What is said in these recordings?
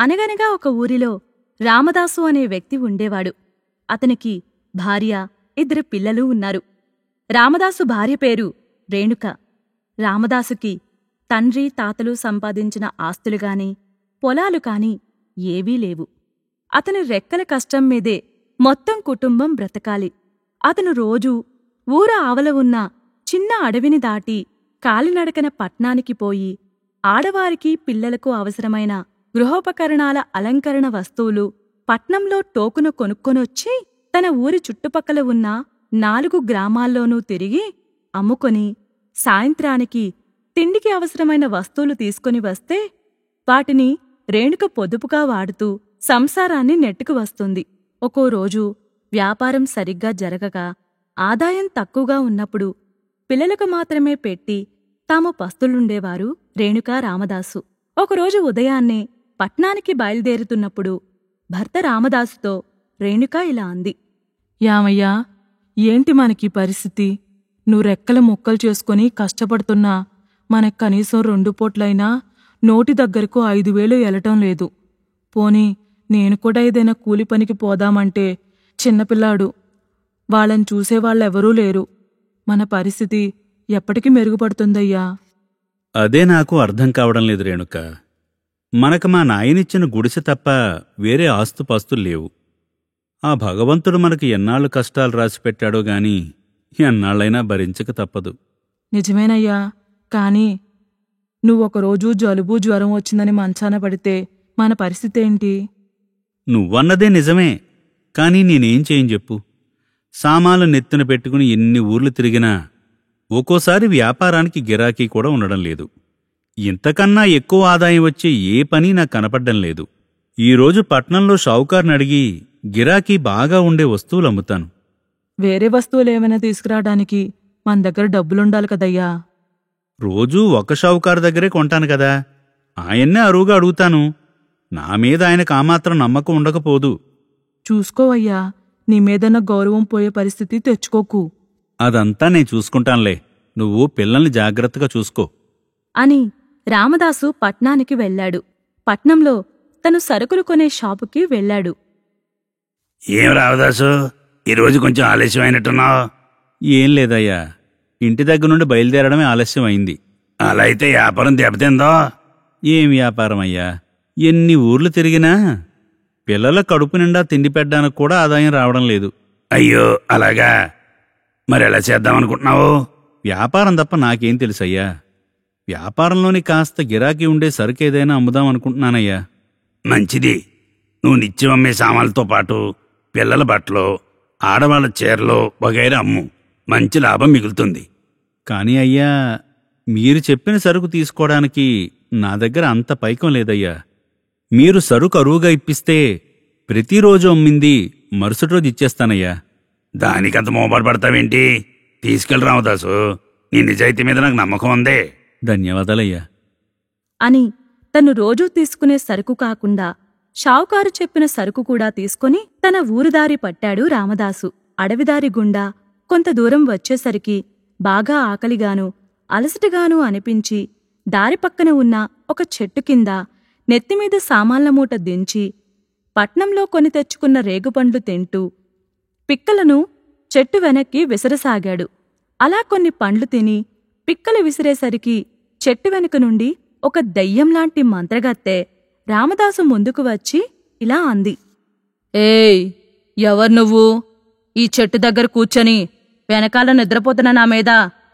అనగనగా ఒక ఊరిలో రామదాసు అనే వ్యక్తి ఉండేవాడు. అతనికి భార్య, 2 పిల్లలు ఉన్నారు. రామదాసు భార్య పేరు రేణుక. రామదాసుకి తండ్రి తాతలు సంపాదించిన ఆస్తులుగాని పొలాలు కాని ఏవీ లేవు. అతని రెక్కల కష్టం మీదే మొత్తం కుటుంబం బ్రతకాలి. అతను రోజూ ఊర ఆవల ఉన్న చిన్న అడవిని దాటి కాలినడకన పట్నానికి పోయి ఆడవారికి పిల్లలకు అవసరమైన గృహోపకరణాల అలంకరణ వస్తువులు పట్నంలో టోకున కొనుక్కొనొచ్చి తన ఊరి చుట్టుపక్కల ఉన్న 4 గ్రామాల్లోనూ తిరిగి అమ్ముకొని సాయంత్రానికి తిండికి అవసరమైన వస్తువులు తీసుకొని వస్తే వాటిని రేణుక పొదుపుగా వాడుతూ సంసారాన్ని నెట్టుకు వస్తుంది. ఒక్కో రోజు వ్యాపారం సరిగ్గా జరగక ఆదాయం తక్కువగా ఉన్నప్పుడు పిల్లలకు మాత్రమే పెట్టి తాము పస్తులుండేవారు రేణుక, రామదాసు. ఒకరోజు ఉదయాన్నే పట్నానికి బయలుదేరుతున్నప్పుడు భర్త రామదాసుతో రేణుక ఇలా అంది. యామయ్యా, ఏంటి మనకి పరిస్థితి? నువ్వు రెక్కల ముక్కలు చేసుకుని కష్టపడుతున్నా మనకు కనీసం 2 పూట్లైనా నోటి దగ్గరకు 5,000 ఎలటం లేదు. పోనీ నేను కూడా ఏదైనా కూలి పనికి పోదామంటే చిన్నపిల్లాడు, వాళ్ళని చూసేవాళ్ళెవరూ లేరు. మన పరిస్థితి ఎప్పటికి మెరుగుపడుతుందయ్యా? అదే నాకు అర్థం కావడం లేదు రేణుక. మనకు మా నాయనిచ్చిన గుడిసె తప్ప వేరే ఆస్తుపాస్తులు లేవు. ఆ భగవంతుడు మనకు ఎన్నాళ్ళు కష్టాలు రాసిపెట్టాడో గాని ఎన్నాళ్ళైనా భరించక తప్పదు. నిజమేనయ్యా, కాని నువ్వొకరోజు జలుబు జ్వరం వచ్చిందని మంచాన పడితే మన పరిస్థితి ఏంటి? నువ్వన్నదే నిజమే, కాని నేనేం చేయను చెప్పు. సామాన్లు నెత్తిన పెట్టుకుని ఎన్ని ఊర్లు తిరిగినా ఒక్కోసారి వ్యాపారానికి గిరాకీ కూడా ఉండడం లేదు. ఇంతకన్నా ఎక్కువ ఆదాయం వచ్చే ఏ పని నాకు కనపడ్డం లేదు. ఈరోజు పట్నంలో షావుకారుని అడిగి గిరాకీ బాగా ఉండే వస్తువులు అమ్ముతాను. వేరే వస్తువులేమైనా తీసుకురావడానికి మన దగ్గర డబ్బులుండాలి కదయ్యా. రోజూ ఒక షావుకారు దగ్గరే కొంటాను కదా, ఆయన్నే అరువుగా అడుగుతాను. నా మీద ఆయనకు ఆమాత్రం నమ్మకం ఉండకపోదు. చూసుకోవయ్యా, నీ మీదన్న గౌరవం పోయే పరిస్థితి తెచ్చుకోకు. అదంతా నేను చూసుకుంటానులే, నువ్వు పిల్లల్ని జాగ్రత్తగా చూసుకో అని రామదాసు పట్నానికి వెళ్ళాడు. పట్నంలో తను సరుకులు కొనే షాపుకి వెళ్ళాడు. ఏం రామదాసు, ఈరోజు కొంచెం ఆలస్యమైనట్టున్నావు? ఏం లేదయ్యా, ఇంటి దగ్గర నుండి బయలుదేరడమే ఆలస్యం అయింది. అలా అయితే వ్యాపారం దెబ్బతిందో? ఏం వ్యాపారం అయ్యా, ఎన్ని ఊర్లు తిరిగినా పిల్లల కడుపు నిండా తిండి పెట్టడానికి కూడా ఆదాయం రావడం లేదు. అయ్యో, అలాగా? మరెలా చేద్దామనుకుంటున్నావు? వ్యాపారం తప్ప నాకేం తెలుసయ్యా. వ్యాపారంలోని కాస్త గిరాకీ ఉండే సరుకేదైనా అమ్ముదామనుకుంటున్నానయ్యా. మంచిది. నువ్వు నిత్యం అమ్మే సామాన్లతో పాటు పిల్లల బట్టలు, ఆడవాళ్ల చీరలు వగైరా అమ్ము. మంచి లాభం మిగులుతుంది. కాని అయ్యా, మీరు చెప్పిన సరుకు తీసుకోవడానికి నా దగ్గర అంత పైకం లేదయ్యా. మీరు సరుకు అరువుగా ఇప్పిస్తే ప్రతిరోజు అమ్మింది మరుసటి రోజు ఇచ్చేస్తానయ్యా. దానికంత మోపడతావేంటి? తీసుకెళ్ళి రామదాసు, నీ నిజాయితీ మీద నాకు నమ్మకం ఉందే. ధన్యవాదాలయ్యా అని తను రోజూ తీసుకునే సరుకు కాకుండా షావుకారు చెప్పిన సరుకు కూడా తీసుకుని తన ఊరుదారి పట్టాడు రామదాసు. అడవిదారి గుండా కొంత దూరం వచ్చేసరికి బాగా ఆకలిగాను అలసటగానూ అనిపించి దారి పక్కన ఉన్న ఒక చెట్టు కింద నెత్తిమీద సామాన్ల మూట దించి పట్నంలో కొని తెచ్చుకున్న రేగుపండ్లు తింటూ పిక్కలను చెట్టు వెనక్కి విసరసాగాడు. అలా కొన్ని పండ్లు తిని పిక్కలు విసిరేసరికి చెట్టు వెనుక నుండి ఒక దెయ్యంలాంటి మంత్రగత్తె రామదాసు ముందుకు వచ్చి ఇలా అంది. ఏయ్, ఎవరు నువ్వు? ఈ చెట్టు దగ్గర కూర్చొని వెనకాల నిద్రపోతున్న నా మీద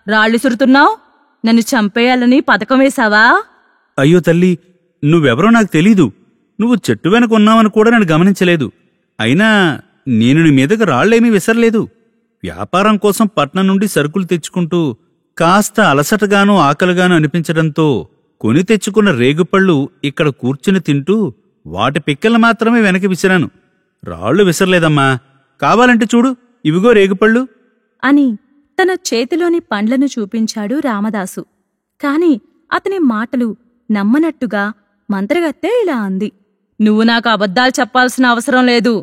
రాళ్ళిసురుతున్నావు? నన్ను చంపేయాలని పథకం వేశావా? అయ్యో తల్లి, నువ్వెవరో నాకు తెలీదు. నువ్వు చెట్టు వెనక ఉన్నావని కూడా నేను గమనించలేదు. అయినా నేను నీ మీదకు రాళ్లేమీ విసరలేదు. వ్యాపారం కోసం పట్నం నుండి సరుకులు తెచ్చుకుంటూ కాస్త అలసటగానూ ఆకలిగానూ అనిపించడంతో కొని తెచ్చుకున్న రేగుపళ్ళు ఇక్కడ కూర్చుని తింటూ వాటి పిక్కలు మాత్రమే వెనక విసిరాను. రాళ్లు విసరలేదమ్మా. కావాలంటే చూడు, ఇవిగో రేగుపళ్ళు అని తన చేతిలోని పండ్లను చూపించాడు రామదాసు. కాని అతని మాటలు నమ్మనట్టుగా మంత్రగత్తె ఇలా అంది. నువ్వు నాకు అబద్ధాలు చెప్పాల్సిన అవసరం లేదు.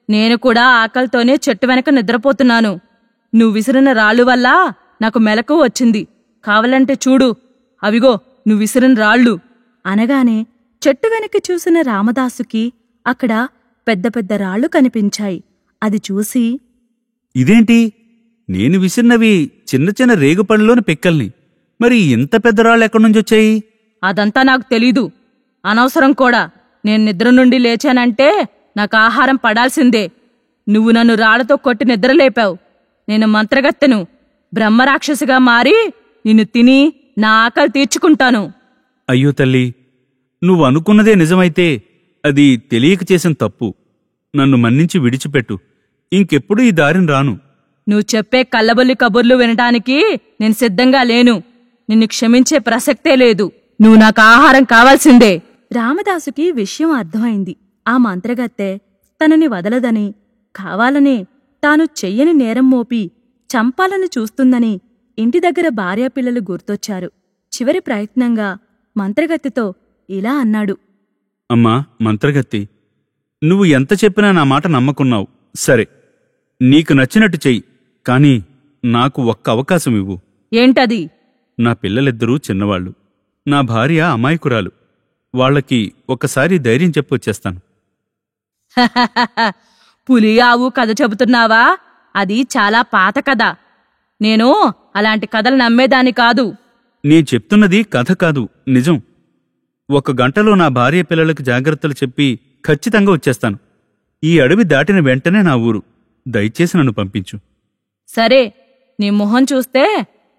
నేను కూడా ఆకలితోనే చెట్టు వెనక నిద్రపోతున్నాను. నువ్వు విసిరిన రాళ్ళు వల్ల నాకు మెలకు వచ్చింది. కావాలంటే చూడు, అవిగో నువ్వు విసిరిన రాళ్ళు అనగానే చెట్టు వెనక్కి చూసిన రామదాసుకి అక్కడ పెద్ద పెద్ద రాళ్లు కనిపించాయి. అది చూసి, ఇదేంటి? నేను విసిరినవి చిన్న చిన్న రేగుపళ్ళలోని పిక్కల్ని. మరి ఇంత పెద్ద రాళ్ళు ఎక్కడ్నుంచొచ్చాయి? అదంతా నాకు తెలీదు. అనవసరం కూడా. నేను నిద్ర నుండి లేచానంటే నాకు ఆహారం పడాల్సిందే. నువ్వు నన్ను రాళ్లతో కొట్టి నిద్రలేపావు. నేను మంత్రగత్తెను. బ్రహ్మరాక్షసిగా మారి నిన్ను తిని నా ఆకలి తీర్చుకుంటాను. అయ్యో తల్లి, నువ్వు అనుకున్నదే నిజమైతే అది తెలియక చేసిన తప్పు. నన్ను మన్నించి విడిచిపెట్టు. ఇంకెప్పుడు ఈ దారిని రాను. నువ్వు చెప్పే కల్లబొల్లి కబుర్లు వినటానికి నేను సిద్ధంగా లేను. నిన్ను క్షమించే ప్రసక్తే లేదు. నువ్వు నాకు ఆహారం కావాల్సిందే. రామదాసుకి విషయం అర్థమైంది. ఆ మంత్రగత్తె తనని వదలదని, కావాలనే తాను చెయ్యని నేరం మోపి చంపాలని చూస్తుందని ఇంటి దగ్గర భార్యాపిల్లలు గుర్తొచ్చారు. చివరి ప్రయత్నంగా మంత్రగత్తెతో ఇలా అన్నాడు. అమ్మా మంత్రగత్తి, నువ్వు ఎంత చెప్పినా నా మాట నమ్మకున్నావు. సరే, నీకు నచ్చినట్టు చెయ్యి. కాని నాకు ఒక్క అవకాశం ఇవ్వు. ఏంటది? నా పిల్లలిద్దరూ చిన్నవాళ్లు. నా భార్య అమాయకురాలు. వాళ్లకి ఒక్కసారి ధైర్యం చెప్పొచ్చేస్తాను. పులి ఆవు కథ చెబుతున్నావా? అది చాలా పాత కథ. నేను అలాంటి కథలు నమ్మేదాన్ని కాదు. నీ చెప్తున్నది కథ కాదు, నిజం. 1 గంటలో నా భార్య పిల్లలకు జాగ్రత్తలు చెప్పి ఖచ్చితంగా వచ్చేస్తాను. ఈ అడవి దాటిన వెంటనే నా ఊరు. దయచేసి నన్ను పంపించు. సరే, నీ మొహం చూస్తే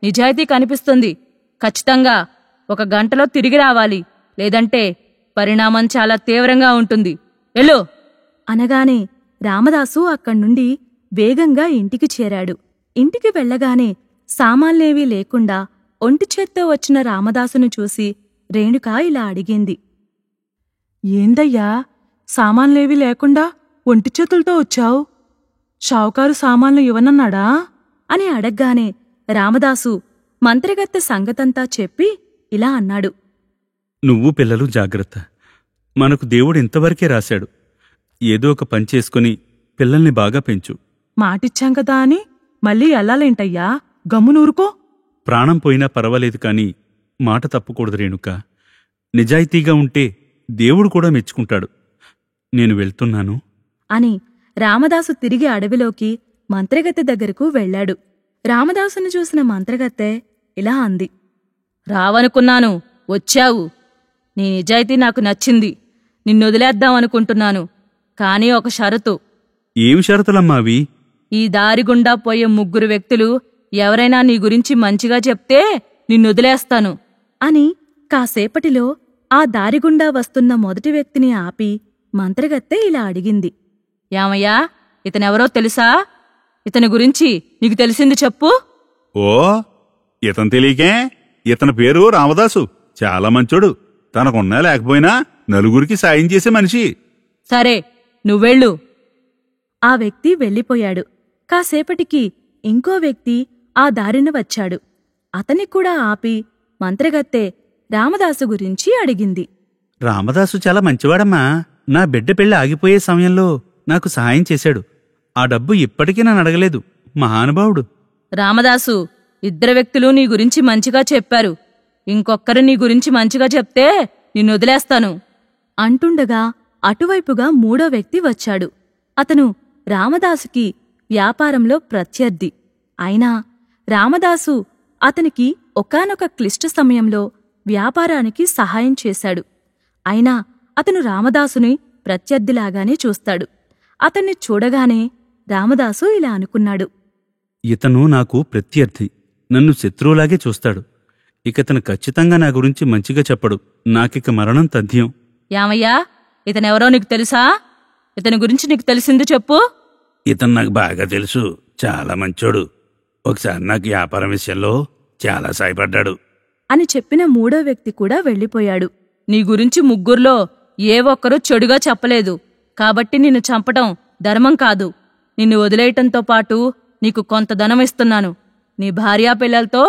నిజాయితీ కనిపిస్తుంది. ఖచ్చితంగా 1 గంటలో తిరిగి రావాలి. లేదంటే పరిణామం చాలా తీవ్రంగా ఉంటుంది. ఎల్లో అనగానే రామదాసు అక్కడ్నుండి వేగంగా ఇంటికి చేరాడు. ఇంటికి వెళ్లగానే సామాన్లేవీ లేకుండా ఒంటి చేత్తో వచ్చిన రామదాసును చూసి రేణుక ఇలా అడిగింది. ఏందయ్యా, సామాన్లేవీ లేకుండా ఒంటి చేతులతో వచ్చావు? షావుకారు సామాన్లు ఇవ్వనన్నాడా? అని అడగ్గానే రామదాసు మంత్రగత్తె సంగతంతా చెప్పి ఇలా అన్నాడు. నువ్వు పిల్లలు జాగ్రత్త. మనకు దేవుడు ఇంతవరకే రాశాడు. ఏదో ఒక పని చేసుకుని పిల్లల్ని బాగా పెంచు. మాటిచ్చాం కదా అని మళ్ళీ ఎల్లాలేంటయ్యా? గమ్మునూరుకో. ప్రాణం పోయినా పర్వాలేదు కాని మాట తప్పకూడదు రేణుక. నిజాయితీగా ఉంటే దేవుడు కూడా మెచ్చుకుంటాడు. నేను వెళ్తున్నాను అని రామదాసు తిరిగి అడవిలోకి మంత్రగత్తె దగ్గరకు వెళ్లాడు. రామదాసును చూసిన మంత్రగత్తె ఇలా అంది. రావనుకున్నాను, వచ్చావు. నీ నిజాయితీ నాకు నచ్చింది. నిన్నొదిలేద్దామనుకుంటున్నాను. కాని ఒక షరతు. ఏం షరతులమ్మా అవి? ఈ దారిగుండా పోయే 3 వ్యక్తులు ఎవరైనా నీ గురించి మంచిగా చెప్తే నిన్నొదిలేస్తాను అని కాసేపటిలో ఆ దారిగుండా వస్తున్న మొదటి వ్యక్తిని ఆపి మంత్రగత్తె ఇలా అడిగింది. యామయ్యా, ఇతనెవరో తెలుసా? ఇతని గురించి నీకు తెలిసింది చెప్పు. ఓ, ఇతను తెలియకే? ఇతని పేరు రామదాసు. చాలా మంచోడు. తనకున్నా లేకపోయినా నలుగురికి సాయం చేసే మనిషి. సరే, నువ్వెళ్ళు. ఆ వ్యక్తి వెళ్ళిపోయాడు. కాసేపటికి ఇంకో వ్యక్తి ఆ దారిన వచ్చాడు. అతన్ని కూడా ఆపి మంత్రగత్తె రామదాసు గురించి అడిగింది. రామదాసు చాలా మంచివాడమ్మా. నా బిడ్డ పెళ్లి ఆగిపోయే సమయంలో నాకు సహాయం చేశాడు. ఆ డబ్బు ఇప్పటికీ నన్ను అడగలేదు. మహానుభావుడు. రామదాసు, 2 వ్యక్తులు నీ గురించి మంచిగా చెప్పారు. ఇంకొక్కరు నీ గురించి మంచిగా చెప్తే నిన్నొదిలేస్తాను అంటుండగా అటువైపుగా 3వ వ్యక్తి వచ్చాడు. అతను రామదాసుకి వ్యాపారంలో ప్రత్యర్థి. అయినా రామదాసు అతనికి ఒకానొక క్లిష్ట సమయంలో వ్యాపారానికి సహాయం చేశాడు. అయినా అతను రామదాసుని ప్రత్యర్థిలాగానే చూస్తాడు. అతన్ని చూడగానే రామదాసు ఇలా అనుకున్నాడు. ఇతను నాకు ప్రత్యర్థి. నన్ను శత్రువులాగే చూస్తాడు. ఇకతను ఖచ్చితంగా నా గురించి మంచిగా చెప్పడు. నాకిక మరణం తథ్యం. యామయ్యా, ఇతనెవరో నీకు తెలుసా? ఇతని గురించి నీకు తెలిసింది చెప్పు. ఇతను నాకు బాగా తెలుసు. చాలా మంచోడు. ఒకసారి నాకు వ్యాపారం విషయంలో చాలా సాయపడ్డాడు అని చెప్పిన 3వ వ్యక్తి కూడా వెళ్ళిపోయాడు. నీ గురించి 3లో ఏ ఒక్కరూ చెడుగా చెప్పలేదు. కాబట్టి నిన్ను చంపటం ధర్మం కాదు. నిన్ను వదిలేయటంతో పాటు నీకు కొంత ధనం ఇస్తున్నాను. నీ భార్యాపిల్లలతో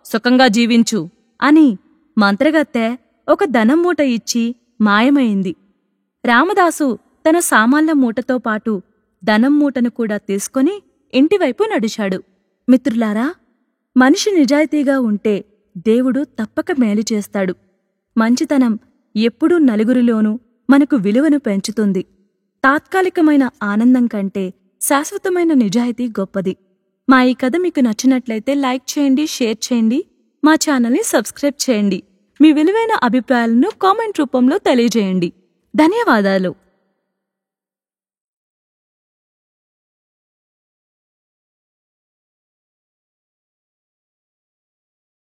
సుఖంగా జీవించు అని మంత్రగత్తె ఒక ధనం మూట ఇచ్చి మాయమైంది. రామదాసు తన సామాన్ల మూటతో పాటు ధనం మూటను కూడా తీసుకొని ఇంటివైపు నడిచాడు. మిత్రులారా, మనిషి నిజాయితీగా ఉంటే దేవుడు తప్పక మేలు చేస్తాడు. మంచితనం ఎప్పుడూ నలుగురిలోనూ మనకు విలువను పెంచుతుంది. తాత్కాలికమైన ఆనందం కంటే శాశ్వతమైన నిజాయితీ గొప్పది. మా ఈ కథ మీకు నచ్చినట్లయితే లైక్ చేయండి, షేర్ చేయండి, మా ఛానల్ని సబ్స్క్రైబ్ చేయండి. మీ విలువైన అభిప్రాయాలను కామెంట్ రూపంలో తెలియజేయండి. ధన్యవాదాలు.